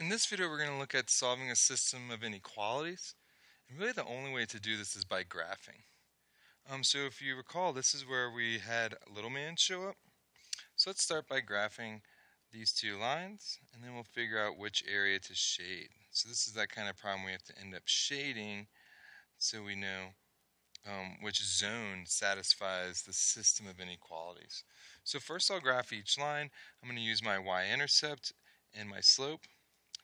In this video, we're going to look at solving a system of inequalities. And really the only way to do this is by graphing. So if you recall, this is where we had little man show up. So let's start by graphing these two lines, and then we'll figure out which area to shade. So this is that kind of problem we have to end up shading so we know which zone satisfies the system of inequalities. So first I'll graph each line. I'm going to use my y-intercept and my slope.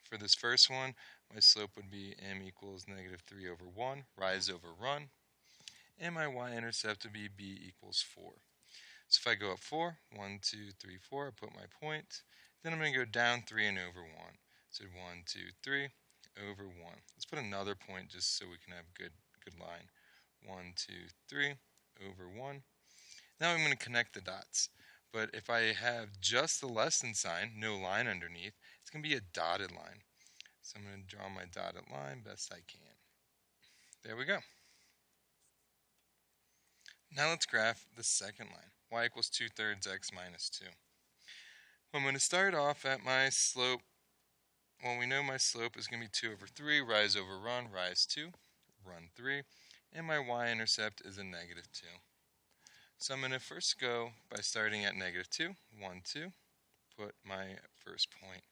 For this first one, my slope would be m equals -3 over 1, rise over run. And my y-intercept would be b equals 4. So if I go up 4, 1, 2, 3, 4, I put my point. Then I'm going to go down 3 and over 1. So 1, 2, 3, over 1. Let's put another point just so we can have a good line. 1, 2, 3, over 1. Now I'm going to connect the dots. But if I have just the less than sign, no line underneath, it's going to be a dotted line. So I'm going to draw my dotted line best I can. There we go. Now let's graph the second line. Y equals 2/3 x minus 2. Well, I'm going to start off at my slope. Well, we know my slope is going to be 2 over 3, rise over run, rise 2, run 3. And my y-intercept is a -2. So I'm going to first go by starting at -2, 1, 2, put my first point.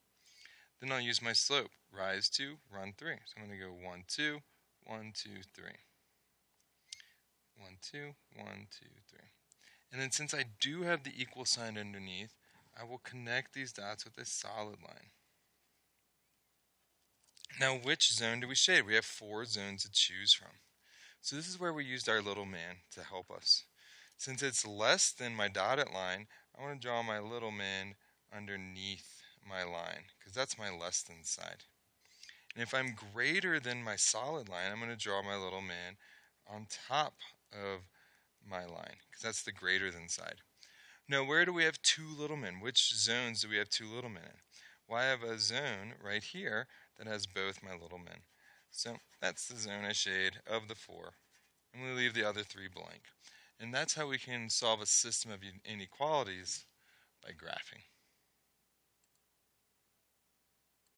Then I'll use my slope, rise 2, run 3. So I'm going to go 1, 2, 1, 2, 3. 1, 2, 1, 2, 3. And then since I do have the equal sign underneath, I will connect these dots with a solid line. Now which zone do we shade? We have 4 zones to choose from. So this is where we used our little man to help us. Since it's less than my dotted line, I want to draw my little man underneath my line, because that's my less than side. And if I'm greater than my solid line, I'm going to draw my little man on top of my line, because that's the greater than side. Now, where do we have 2 little men? Which zones do we have 2 little men in? Well, I have a zone right here that has both my little men. So that's the zone I shade of the 4, and we leave the other 3 blank. And that's how we can solve a system of inequalities, by graphing.